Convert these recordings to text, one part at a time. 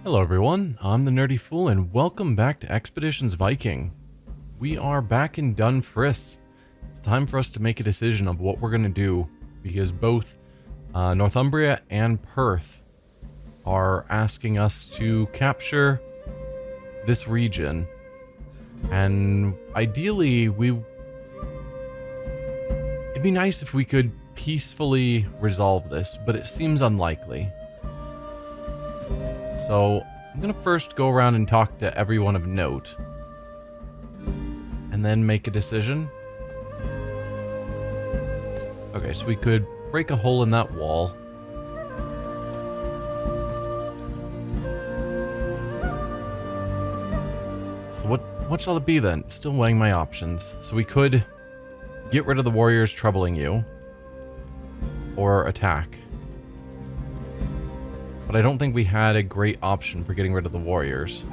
Hello everyone, I'm the Nerdy Fool and welcome back to Expeditions Viking. We are back in Phris. It's time for us to make a decision of what we're going to do because both Northumbria and Perth are asking us to capture this region. And ideally, it'd be nice if we could peacefully resolve this, but it seems unlikely. So, I'm going to first go around and talk to everyone of note. And then make a decision. Okay, so we could break a hole in that wall. So what shall it be then? Still weighing my options. So we could get rid of the warriors troubling you. Or attack. But I don't think we had a great option for getting rid of the warriors.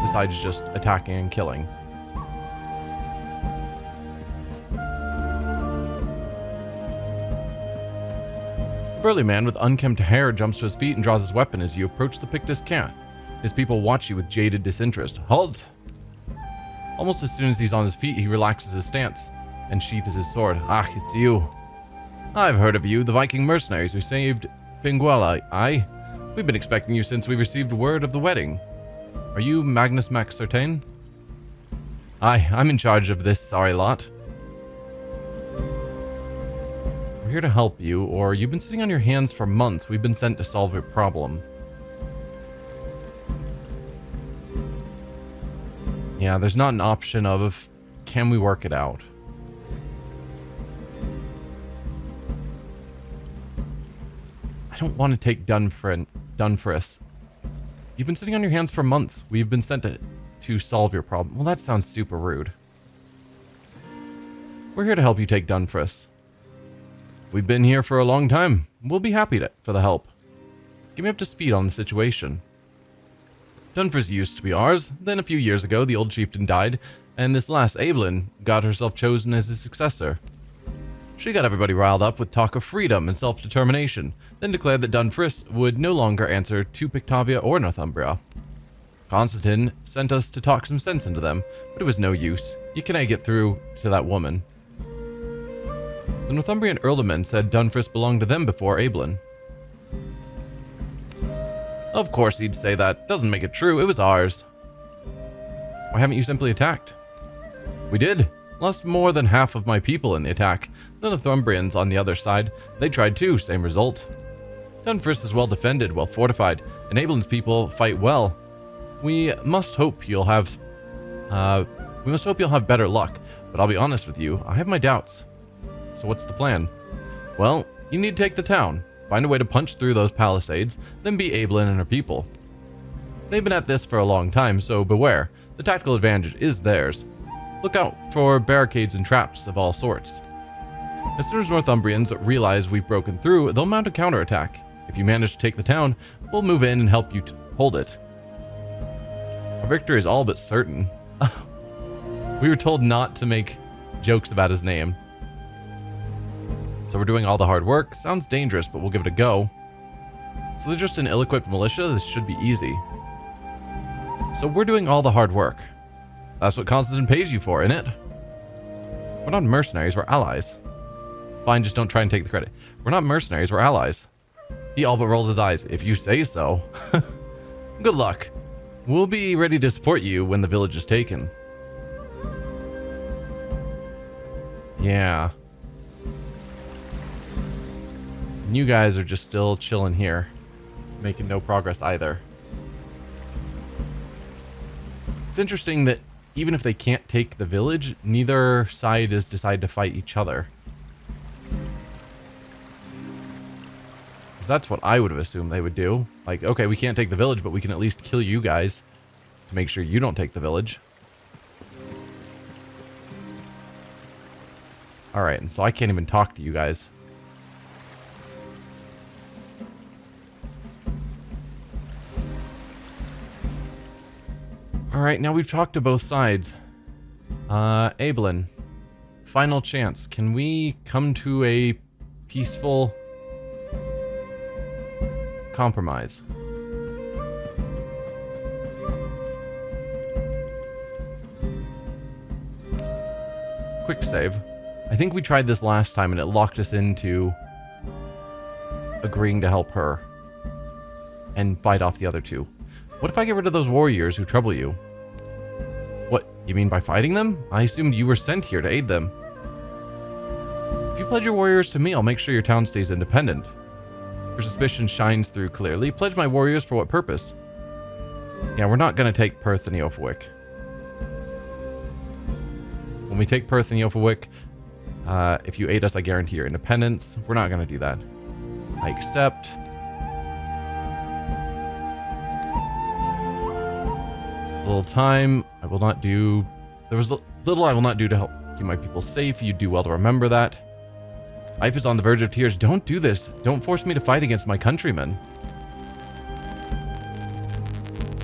Besides just attacking and killing. A burly man with unkempt hair jumps to his feet and draws his weapon as you approach the Pictus camp. His people watch you with jaded disinterest. Halt! Almost as soon as he's on his feet, he relaxes his stance and sheathes his sword. Ah, it's you. I've heard of you, the Viking mercenaries who saved Finguela. Aye, we've been expecting you since we received word of the wedding. Are you Magnus Max Certain? Aye, I'm in charge of this sorry lot. We're here to help you, or you've been sitting on your hands for months. We've been sent to solve your problem. Yeah, there's not an option of, can we work it out? I don't want to take Phris. You've been sitting on your hands for months. We've been sent to solve your problem. Well, that sounds super rude. We're here to help you take Phris. We've been here for a long time. We'll be happy for the help. Get me up to speed on the situation. Phris used to be ours. Then a few years ago, the old chieftain died, and this last Evelyn got herself chosen as his successor. She got everybody riled up with talk of freedom and self-determination, then declared that Phris would no longer answer to Pictavia or Northumbria. Constantine sent us to talk some sense into them, but it was no use. You cannot get through to that woman. The Northumbrian earlmen said Phris belonged to them before Evelyn. Of course he'd say that. Doesn't make it true. It was ours. Why haven't you simply attacked? We did. Lost more than half of my people in the attack. The Northumbrians on the other side, they tried too, same result. Phris is well defended, well fortified, and Evelyn's people fight well. We must hope you'll have better luck, but I'll be honest with you, I have my doubts. So what's the plan? Well, you need to take the town, find a way to punch through those palisades, then beat Evelyn and her people. They've been at this for a long time, so beware. The tactical advantage is theirs. Look out for barricades and traps of all sorts. As soon as Northumbrians realize we've broken through, they'll mount a counterattack. If you manage to take the town, we'll move in and help you hold it. Our victory is all but certain. We were told not to make jokes about his name. So we're doing all the hard work. Sounds dangerous, but we'll give it a go. So they're just an ill-equipped militia. This should be easy. So we're doing all the hard work. That's what Constantine pays you for, innit? We're not mercenaries, we're allies. Fine, just don't try and take the credit. We're not mercenaries, we're allies. He all but rolls his eyes. If you say so. Good luck. We'll be ready to support you when the village is taken. Yeah. And you guys are just still chilling here. Making no progress either. It's interesting that even if they can't take the village, neither side has decided to fight each other. Because that's what I would have assumed they would do. Like, okay, we can't take the village, but we can at least kill you guys to make sure you don't take the village. Alright, and so I can't even talk to you guys. Alright, now we've talked to both sides. Evelyn, final chance. Can we come to a peaceful Compromise. Quick save. I think we tried this last time and it locked us into agreeing to help her and fight off the other two. What if I get rid of those warriors who trouble you? What, you mean by fighting them? I assumed you were sent here to aid them. If you pledge your warriors to me, I'll make sure your town stays independent. Your suspicion shines through clearly. Pledge my warriors for what purpose? Yeah, we're not going to take Perth and Eofawick. When we take Perth and Eofawick, if you aid us, I guarantee your independence. We're not going to do that. I accept. It's a little time. I will not do... There was little I will not do to help keep my people safe. You do well to remember that. Life is on the verge of tears. Don't do this. Don't force me to fight against my countrymen.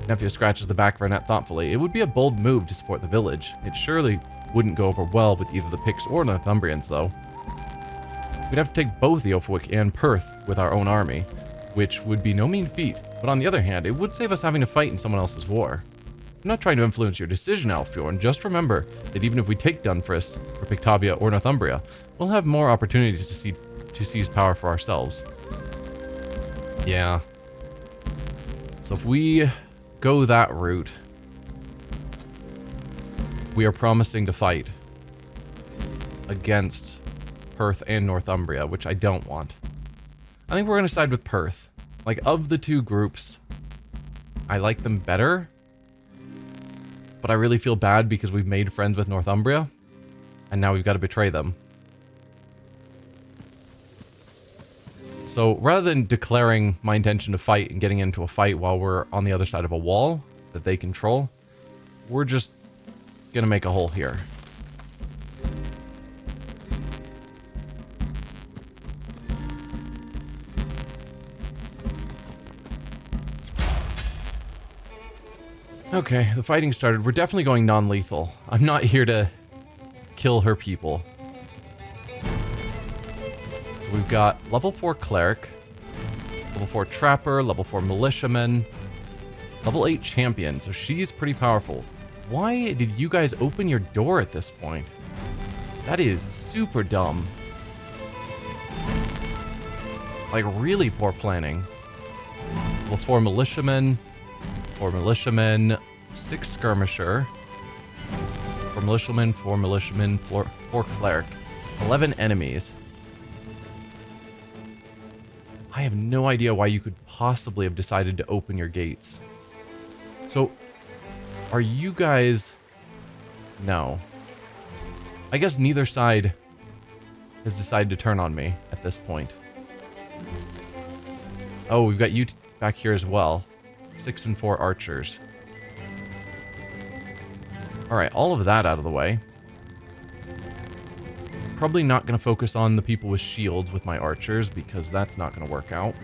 Nephew scratches the back of her net thoughtfully. It would be a bold move to support the village. It surely wouldn't go over well with either the Picts or Northumbrians, though. We'd have to take both Eofawick and Perth with our own army, which would be no mean feat. But on the other hand, it would save us having to fight in someone else's war. I'm not trying to influence your decision, Alfjorn. Just remember that even if we take Dunfris for Pictavia or Northumbria, we'll have more opportunities to seize power for ourselves. Yeah. So if we go that route, we are promising to fight against Perth and Northumbria, which I don't want. I think we're going to side with Perth. Like, of the two groups, I like them better. But I really feel bad because we've made friends with Northumbria, and now we've got to betray them. So rather than declaring my intention to fight and getting into a fight while we're on the other side of a wall that they control, we're just going to make a hole here. Okay, the fighting started. We're definitely going non-lethal. I'm not here to kill her people. So we've got level 4 cleric, level 4 trapper, level 4 militiaman, level 8 champion. So she's pretty powerful. Why did you guys open your door at this point? That is super dumb. Like, really poor planning. Level 4 militiaman. 4 militiamen, 6 skirmisher, 4 militiamen, 4 militiamen, 4 cleric, 11 enemies. I have no idea why you could possibly have decided to open your gates. So, are you guys... No. I guess neither side has decided to turn on me at this point. Oh, we've got you back here as well. 6 and 4 archers. Alright, all of that out of the way. Probably not going to focus on the people with shields with my archers, because that's not going to work out.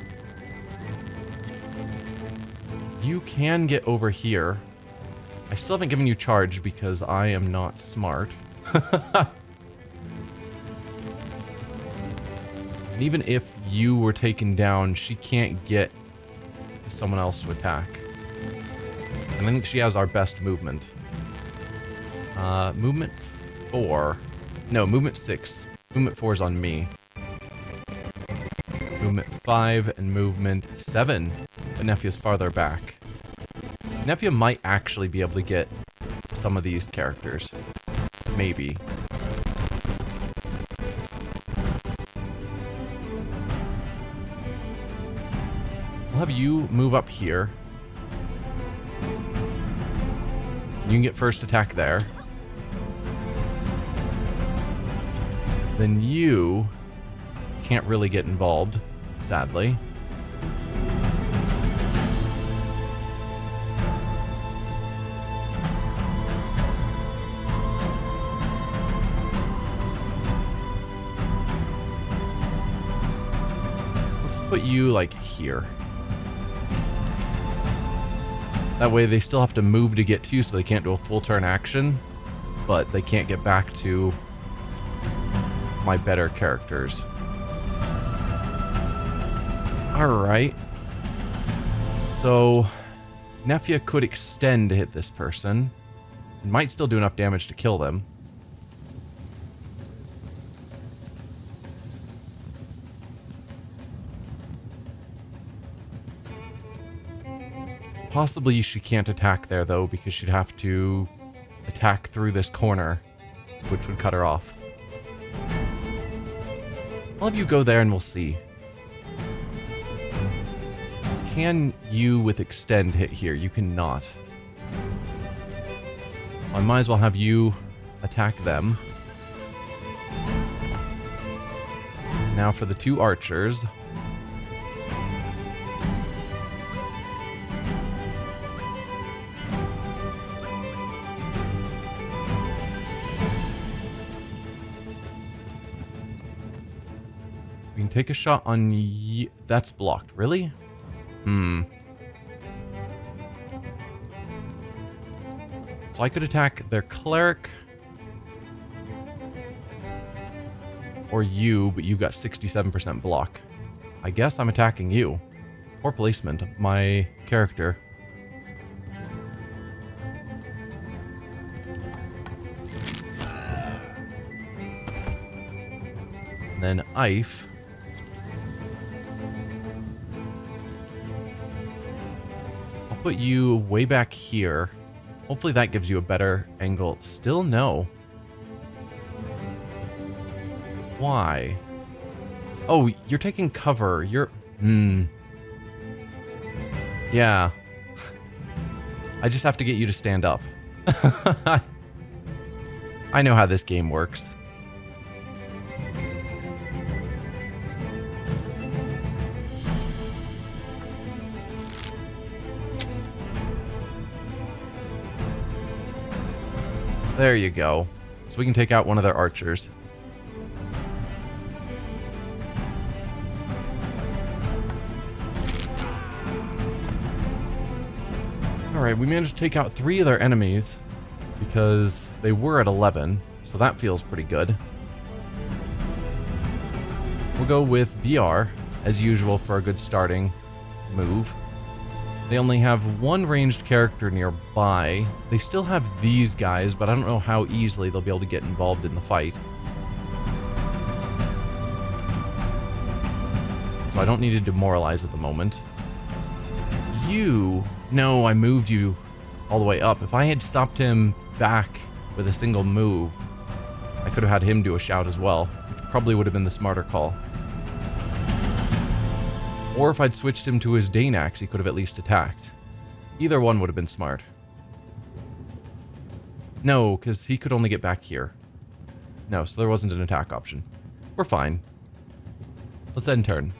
You can get over here. I still haven't given you charge because I am not smart. And even if you were taken down, she can't get someone else to attack. And I think she has our best movement. Movement 4. No, movement 6. Movement 4 is on me. Movement 5 and movement 7. But Nephew's farther back. Nephew might actually be able to get some of these characters. Maybe. I'll have you move up here. You can get first attack there. Then you can't really get involved, sadly. Let's put you, like, here. That way they still have to move to get to you, so they can't do a full turn action, but they can't get back to my better characters. Alright. So, Nefia could extend to hit this person. It might still do enough damage to kill them. Possibly she can't attack there, though, because she'd have to attack through this corner, which would cut her off. I'll have you go there and we'll see. Can you, with extend, hit here? You cannot. So I might as well have you attack them. Now for the two archers. We can take a shot on that's blocked. Really? So I could attack their cleric. Or you, but you've got 67% block. I guess I'm attacking you. Poor placement of my character. And then Ife. I'll put you way back here. Hopefully that gives you a better angle. Still no. Why? Oh, you're taking cover. You're... Yeah. I just have to get you to stand up. I know how this game works. There you go. So we can take out one of their archers. Alright, we managed to take out 3 of their enemies because they were at 11, so that feels pretty good. We'll go with BR, as usual, for a good starting move. They only have one ranged character nearby. They still have these guys, but I don't know how easily they'll be able to get involved in the fight. So I don't need to demoralize at the moment. You... No, I moved you all the way up. If I had stopped him back with a single move, I could have had him do a shout as well, which probably would have been the smarter call. Or if I'd switched him to his Danax, he could have at least attacked. Either one would have been smart. No, because he could only get back here. No, so there wasn't an attack option. We're fine. Let's end turn.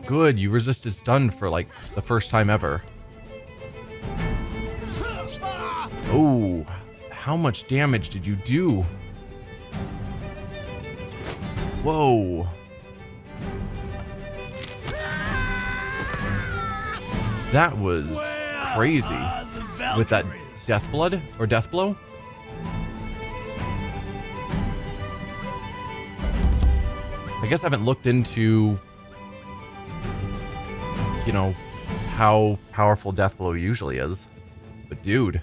Good, you resisted stun for like the first time ever. Oh, how much damage did you do? Whoa. That was crazy. With that death blood or death blow? I guess I haven't looked into, you know, how powerful death blow usually is. But dude.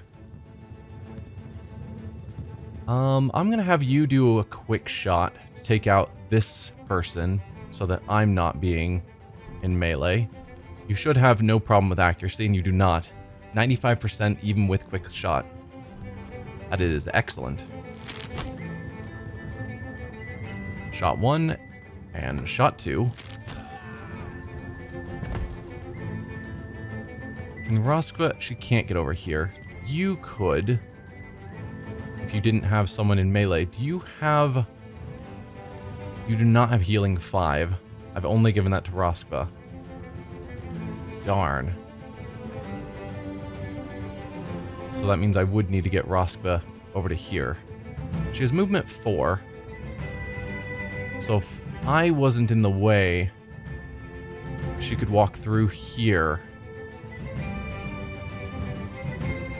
I'm gonna have you do a quick shot to take out this person so that I'm not being in melee. You should have no problem with accuracy, and you do not. 95% even with quick shot. That is excellent. Shot 1 and shot 2. Can Roskva, she can't get over here. You could, if you didn't have someone in melee. Do you have... You do not have healing 5. I've only given that to Roskva. Darn. So that means I would need to get Roskva over to here. She has movement 4. So if I wasn't in the way, she could walk through here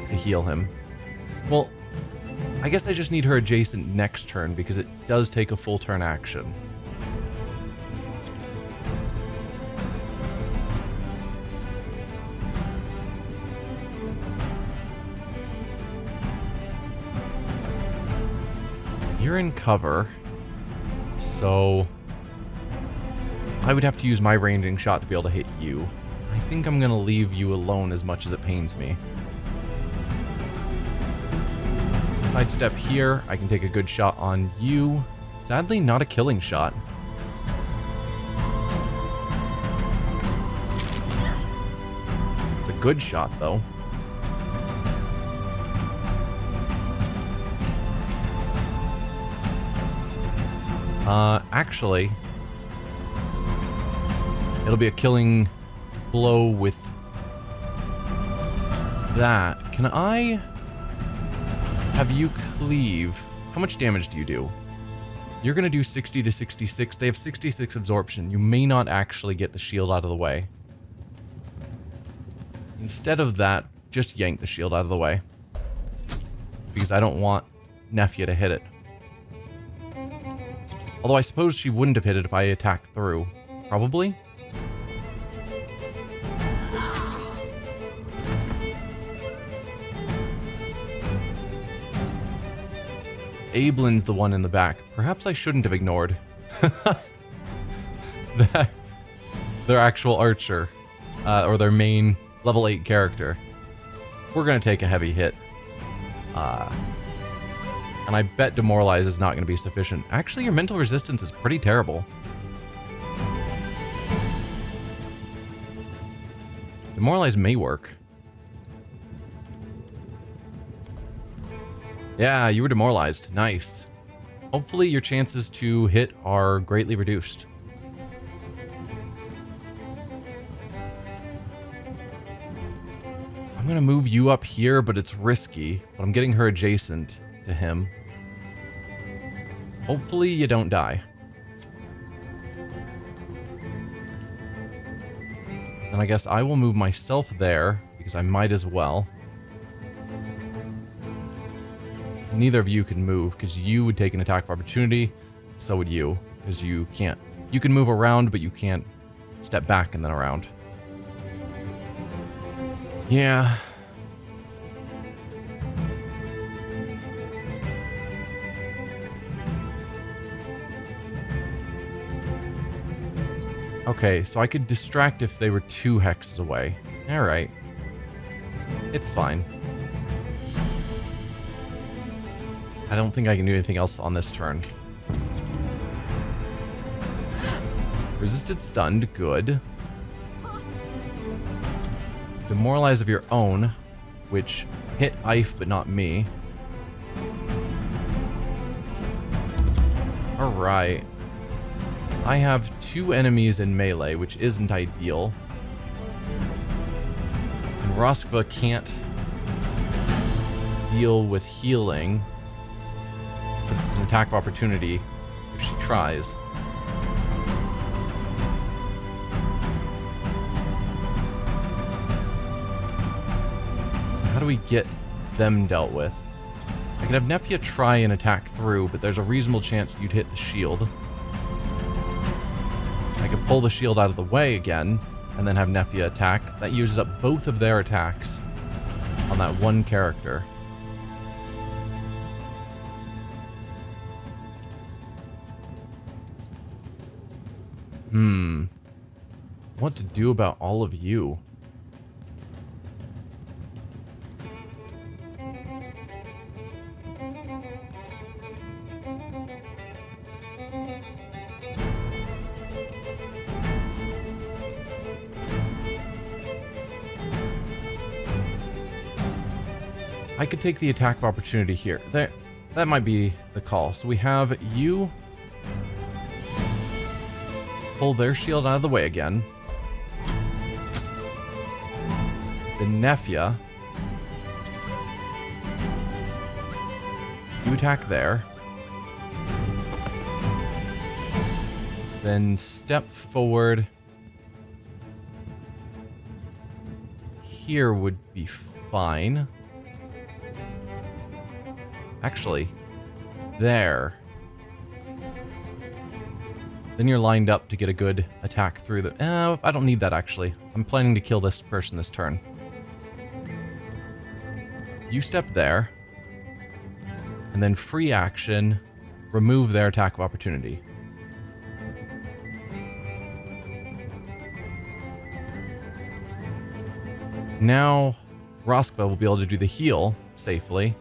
to heal him. Well, I guess I just need her adjacent next turn because it does take a full turn action. You're in cover. So I would have to use my ranging shot to be able to hit you. I think I'm going to leave you alone as much as it pains me. Sidestep here. I can take a good shot on you. Sadly, not a killing shot. It's a good shot, though. Actually, it'll be a killing blow with that. Can I have you cleave? How much damage do you do? You're going to do 60 to 66. They have 66 absorption. You may not actually get the shield out of the way. Instead of that, just yank the shield out of the way. Because I don't want Nefia to hit it. Although I suppose she wouldn't have hit it if I attacked through. Probably? Aeblin's the one in the back. Perhaps I shouldn't have ignored their actual archer. Or their main level 8 character. We're going to take a heavy hit. And I bet Demoralize is not going to be sufficient. Actually, your mental resistance is pretty terrible. Demoralize may work. Yeah, you were demoralized. Nice. Hopefully your chances to hit are greatly reduced. I'm going to move you up here, but it's risky. But I'm getting her adjacent to him. Hopefully you don't die. And I guess I will move myself there, because I might as well. Neither of you can move, because you would take an attack of opportunity. So would you, because you can't. You can move around, but you can't step back and then around. Yeah. Okay, so I could distract if they were 2 hexes away. Alright. It's fine. I don't think I can do anything else on this turn. Resisted stunned, good. Demoralize of your own, which hit Ife but not me. Alright. I have 2 enemies in melee, which isn't ideal. And Roskva can't deal with healing. This is an attack of opportunity if she tries. So how do we get them dealt with? I can have Nefia try and attack through, but there's a reasonable chance you'd hit the shield. I could pull the shield out of the way again, and then have Nefia attack. That uses up both of their attacks on that one character. What to do about all of you? I could take the attack of opportunity here. That might be the call. So we have you pull their shield out of the way again. Then Nefia. You attack there. Then step forward. Here would be fine. Actually, there. Then you're lined up to get a good attack through the... I don't need that, actually. I'm planning to kill this person this turn. You step there. And then free action. remove their attack of opportunity. Now, Roskva will be able to do the heal safely,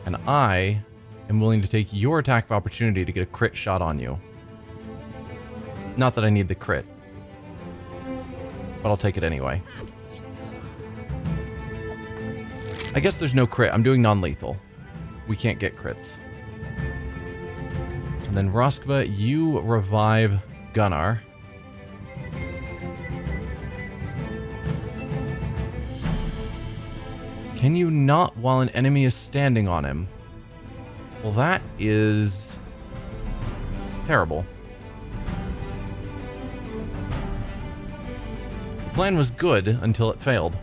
and I am willing to take your attack of opportunity to get a crit shot on you. Not that I need the crit, but I'll take it anyway. I guess there's no crit. I'm doing non-lethal. We can't get crits. And then Roskva, you revive Gunnar. Can you not while an enemy is standing on him? Well, that is terrible. The plan was good until it failed.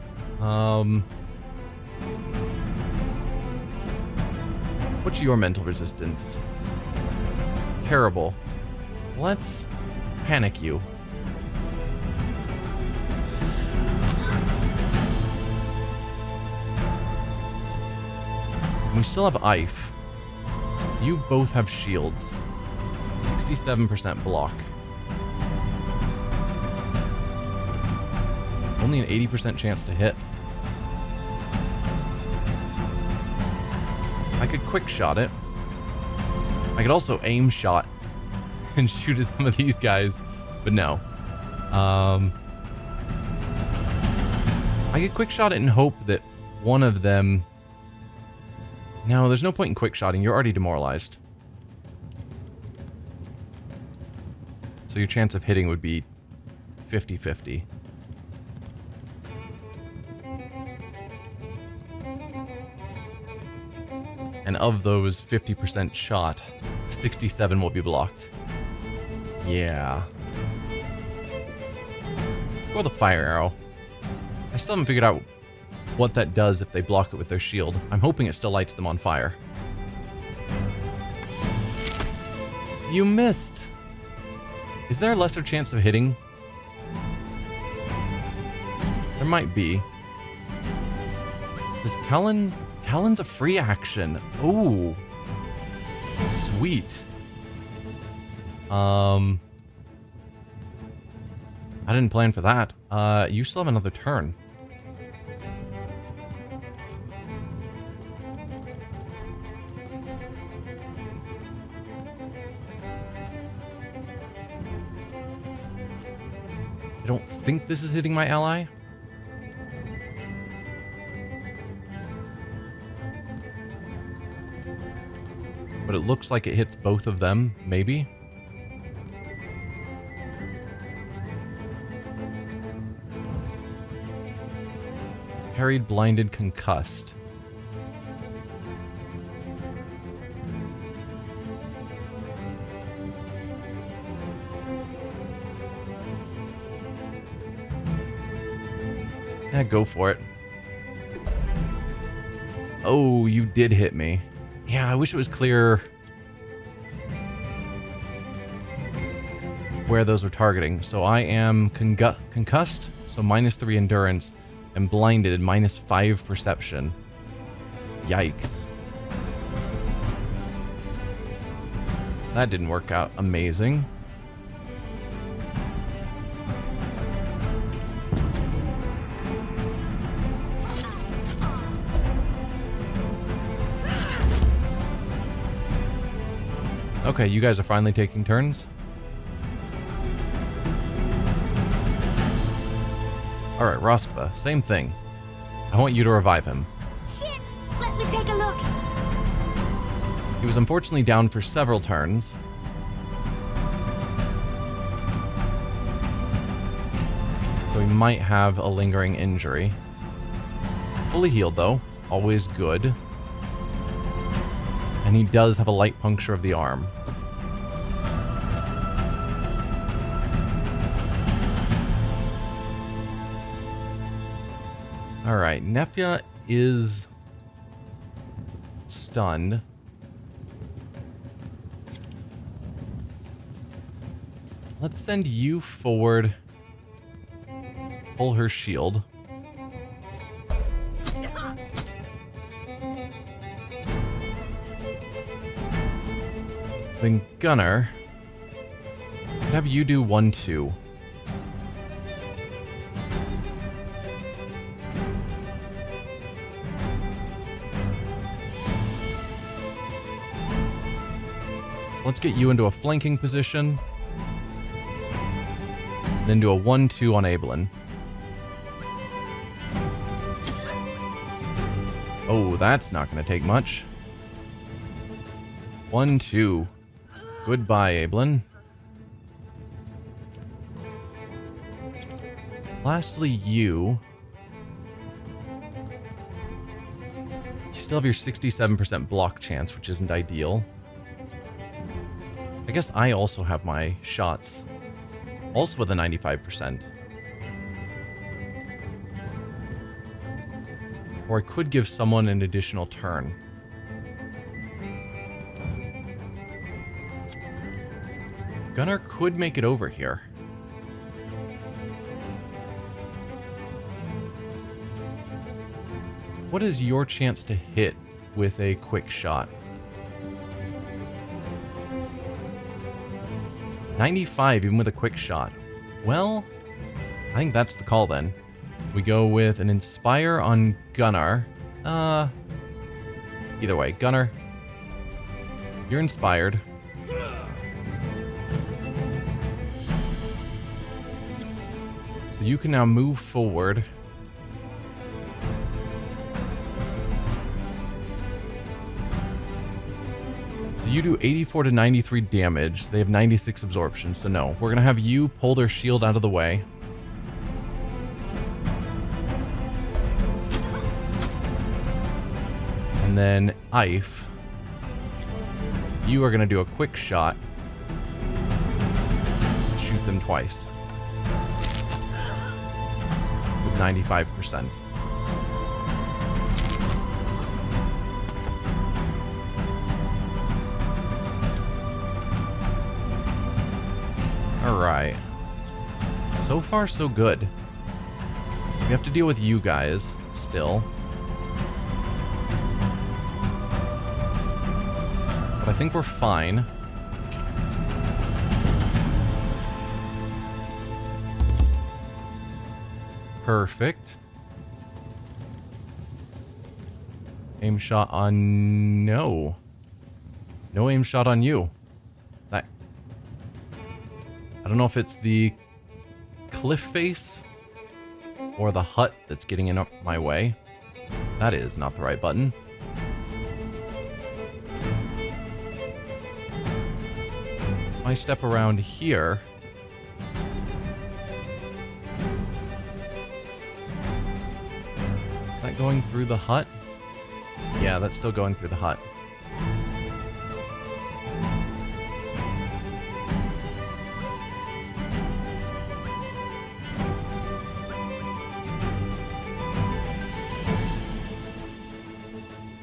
What's your mental resistance? Terrible. Let's panic you. We still have Ife. You both have shields. 67% block. Only an 80% chance to hit. I could quick shot it. I could also aim shot and shoot at some of these guys, but no. I could quick shot it and hope that one of them... No, there's no point in quick shotting. You're already demoralized. So your chance of hitting would be 50-50. And of those 50% shot, 67 will be blocked. Yeah. Go with the fire arrow. I still haven't figured out what that does if they block it with their shield. I'm hoping it still lights them on fire. You missed! Is there a lesser chance of hitting? There might be. Does Talon... Talon's a free action. Ooh. Sweet. I didn't plan for that. You still have another turn. I don't think this is hitting my ally. But it looks like it hits both of them, maybe. Harried, blinded, concussed. Yeah, go for it. Oh, you did hit me. Yeah, I wish it was clear where those were targeting. So I am concussed, so -3 endurance, and blinded, -5 perception. Yikes. That didn't work out amazing. Okay, you guys are finally taking turns. Alright, Roskva, same thing. I want you to revive him. Shit! Let me take a look! He was unfortunately down for several turns. So he might have a lingering injury. Fully healed though, always good. And he does have a light puncture of the arm. Alright, Nefya is stunned. Let's send you forward. Pull her shield. Then Gunner, could have you do 1-2. So let's get you into a flanking position. Then do a 1-2 on Ablin. Oh, that's not going to take much. 1-2. Goodbye, Ablin. Lastly, you still have your 67% block chance, which isn't ideal. I guess I also have my shots, also with a 95%. Or I could give someone an additional turn. Gunner could make it over here. What is your chance to hit with a quick shot? 95 even with a quick shot. Well, I think that's the call then. We go with an Inspire on Gunnar. Either way, Gunnar, you're inspired. So you can now move forward. So you do 84 to 93 damage. They have 96 absorption, so no. We're going to have you pull their shield out of the way. And then Ife, you are going to do a quick shot. Shoot them twice. With 95%. Alright. So far, so good. We have to deal with you guys still. But I think we're fine. Perfect. Aim shot on... No. No aim shot on you. That... I don't know if it's the cliff face or the hut that's getting in my way. That is not the right button. If I step around here... Is that going through the hut? Yeah, that's still going through the hut.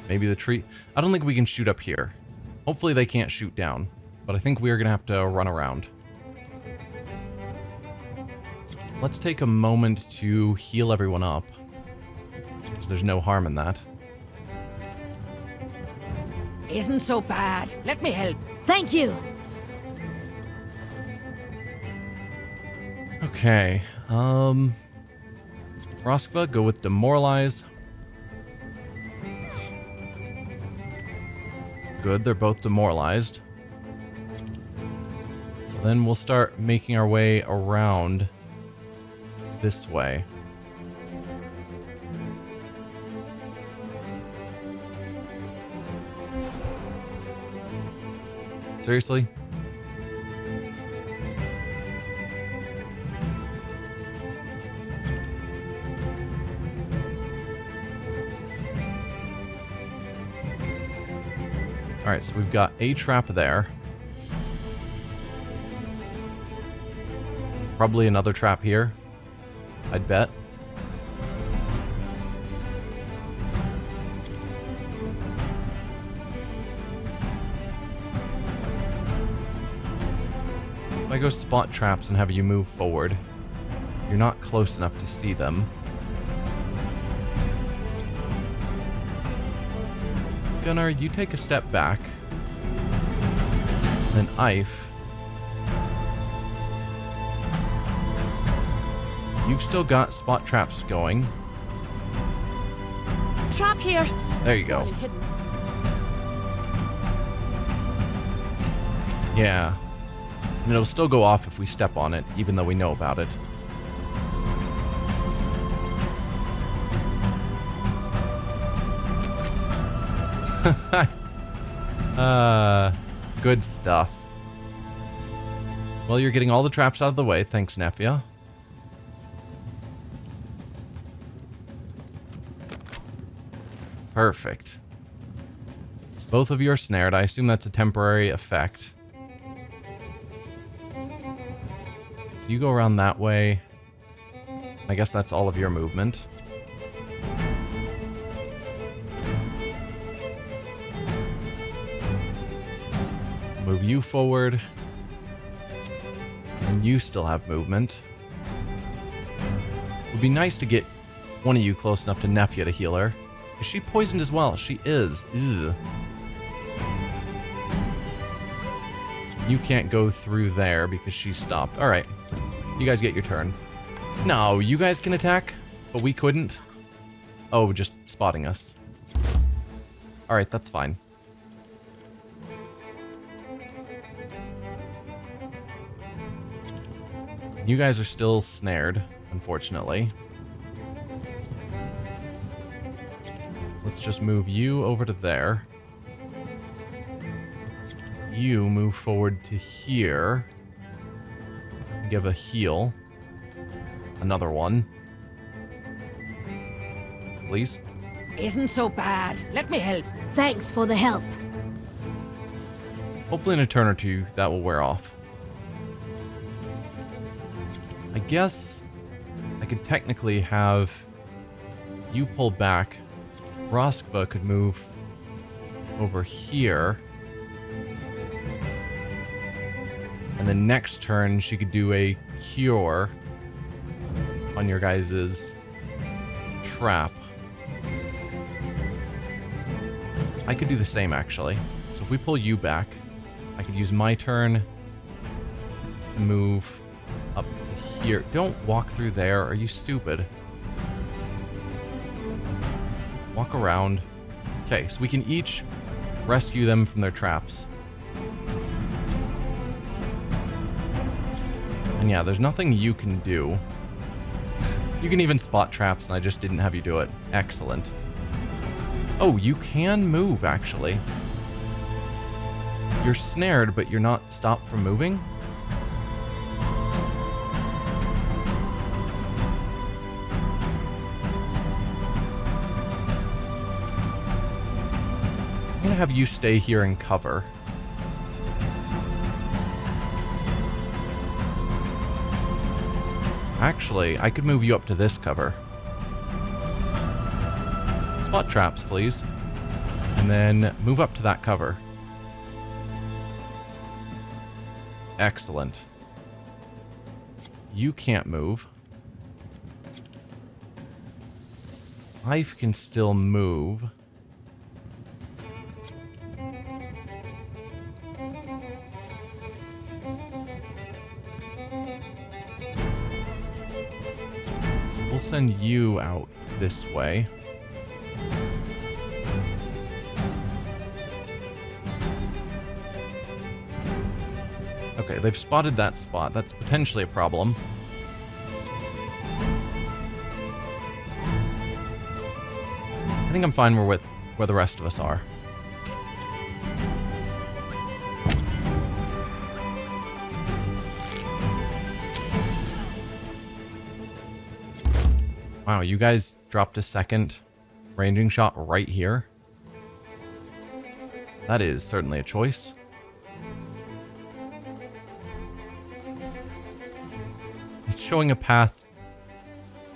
Maybe the tree... I don't think we can shoot up here. Hopefully they can't shoot down. But I think we are going to have to run around. Let's take a moment to heal everyone up. Because there's no harm in that. Isn't so bad. Let me help. Thank you. Okay. Roskva, go with Demoralize. Good, they're both demoralized. So then we'll start making our way around this way. Seriously? Alright, so we've got a trap there. Probably another trap here, I'd bet. If I go spot traps and have you move forward, you're not close enough to see them. Gunnar, you take a step back. then Ife. You've still got spot traps going. Trap here. There you go. Poorly hidden. Yeah. And it'll still go off if we step on it, even though we know about it. Good stuff. Well, you're getting all the traps out of the way. Thanks, Nefia. Perfect. So both of you are snared. I assume that's a temporary effect. So you go around that way. I guess that's all of your movement. Move you forward. And you still have movement. It would be nice to get one of you close enough to Nefia to heal her. Is she poisoned as well? She is. Ew. You can't go through there because she stopped. Alright. You guys get your turn. No, you guys can attack, but we couldn't. Oh, just spotting us. Alright, that's fine. You guys are still snared, unfortunately. So let's just move you over to there. You move forward to here. Give a heal. Another one. Please. Isn't so bad. Let me help. Thanks for the help. Hopefully in a turn or two, that will wear off. I guess I could technically have you pull back. Roskva could move over here. And then next turn, she could do a cure on your guys' trap. I could do the same, actually. So if we pull you back, I could use my turn to move up to here. Don't walk through there. Are you stupid? Walk around. Okay, so we can each rescue them from their traps. And yeah, there's nothing you can do. You can even spot traps, and I just didn't have you do it. Excellent. Oh, you can move, actually. You're snared, but you're not stopped from moving? I'm gonna have you stay here and cover. Actually, I could move you up to this cover. Spot traps, please. And then move up to that cover. Excellent. You can't move. Life can still move. So we'll send you out this way. Okay, they've spotted that spot. That's potentially a problem. I think I'm fine with where the rest of us are. Wow, you guys dropped a second ranging shot right here. That is certainly a choice. It's showing a path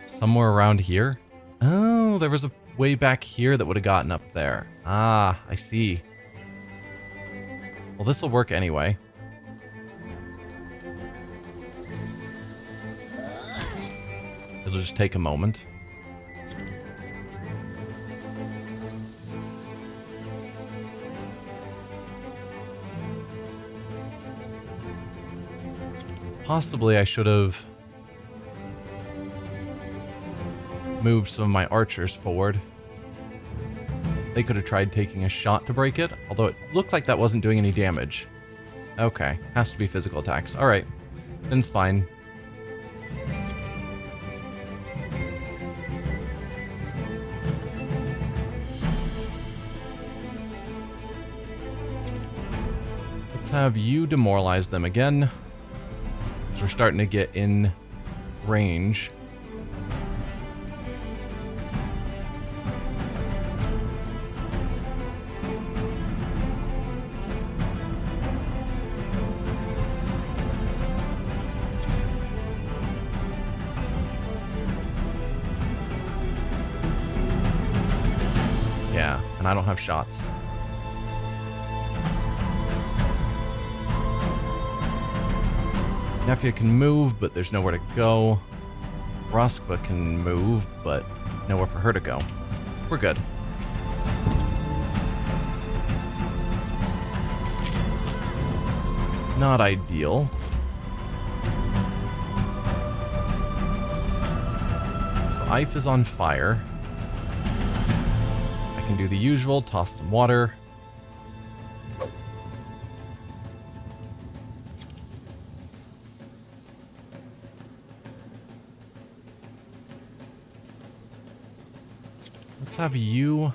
somewhere around here. Oh, there was a way back here that would have gotten up there. Ah, I see. Well, this will work anyway. It'll just take a moment. Possibly I should have moved some of my archers forward. They could have tried taking a shot to break it, although it looked like that wasn't doing any damage. Okay, has to be physical attacks. Alright, then it's fine. Let's have you demoralize them again. We're starting to get in range. Yeah, and I don't have shots. Nefia can move, but there's nowhere to go. Roskva can move, but nowhere for her to go. We're good. Not ideal. So Ife is on fire. I can do the usual, toss some water. Let's have you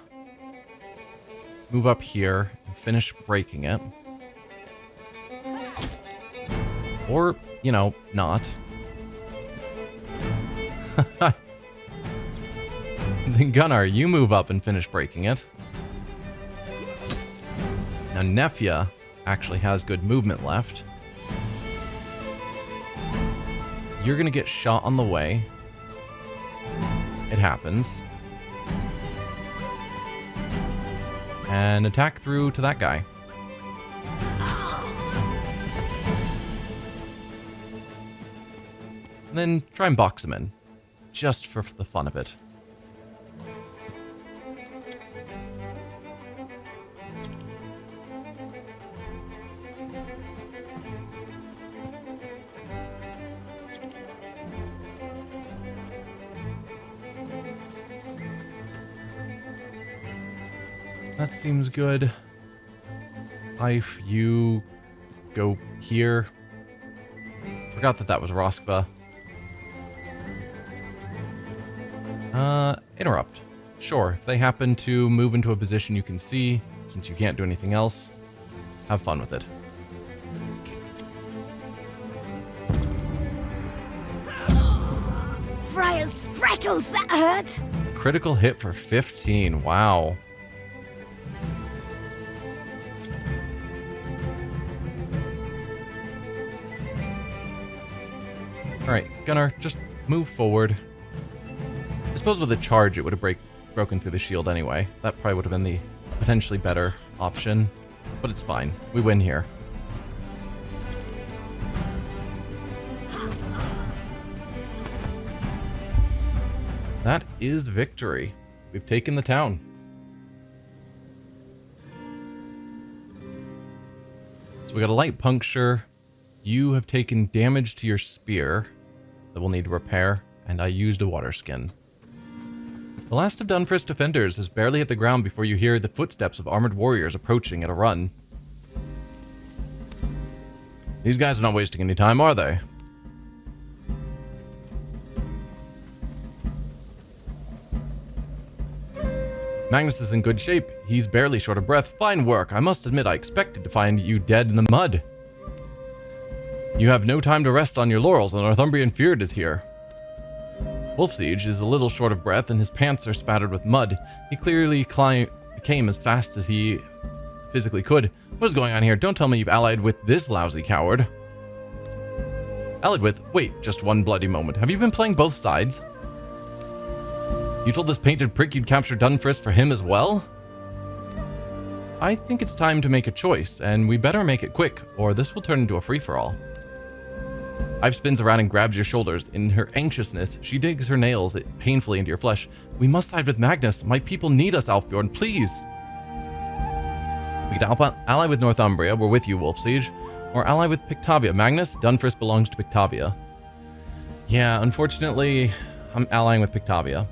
move up here and finish breaking it. Or, you know, not. Then Gunnar, you move up and finish breaking it. Now Nefia actually has good movement left. You're gonna get shot on the way. It happens. And attack through to that guy. And then try and box him in. Just for the fun of it. That seems good. Ife, you go here. Forgot that was Roskva. Interrupt. Sure, if they happen to move into a position you can see, since you can't do anything else, have fun with it. Friar's freckles, that hurt! Critical hit for 15, wow. Alright, Gunnar, just move forward. I suppose with a charge it would have broken through the shield anyway. That probably would have been the potentially better option. But it's fine. We win here. That is victory. We've taken the town. So we got a light puncture. You have taken damage to your spear that we'll need to repair, and I used a water skin. The last of Dunfrist's defenders has barely hit the ground before you hear the footsteps of armored warriors approaching at a run. These guys are not wasting any time, are they? Magnus is in good shape. He's barely short of breath. Fine work. I must admit I expected to find you dead in the mud. You have no time to rest on your laurels. The Northumbrian Fjord is here. Wolfsiege is a little short of breath and his pants are spattered with mud. He clearly came as fast as he physically could. What is going on here? Don't tell me you've allied with this lousy coward. Allied with? Wait, just one bloody moment. Have you been playing both sides? You told this painted prick you'd capture Dunfrist for him as well? I think it's time to make a choice, and we better make it quick, or this will turn into a free-for-all. Ive spins around and grabs your shoulders. In her anxiousness, she digs her nails painfully into your flesh. We must side with Magnus. My people need us, Alfbjorn, please. We can ally with Northumbria. We're with you, Wolfsiege. Or ally with Pictavia. Magnus, Dunfris belongs to Pictavia. Yeah, unfortunately, I'm allying with Pictavia.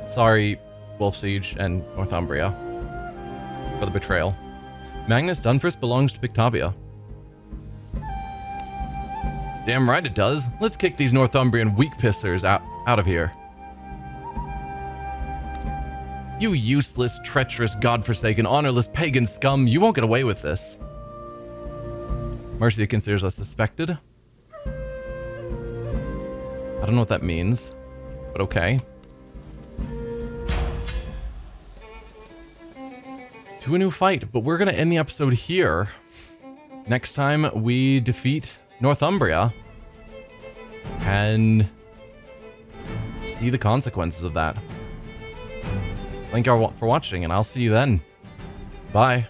Sorry, Wolf Siege and Northumbria, for the betrayal. Magnus, Dunfris belongs to Pictavia. Damn right it does. Let's kick these Northumbrian weak pissers out of here. You useless, treacherous, godforsaken, honorless pagan scum. You won't get away with this. Mercia considers us suspected. I don't know what that means, but okay. To a new fight, but we're going to end the episode here. Next time we defeat Northumbria and see the consequences of that. Thank you all for watching, and I'll see you then. Bye.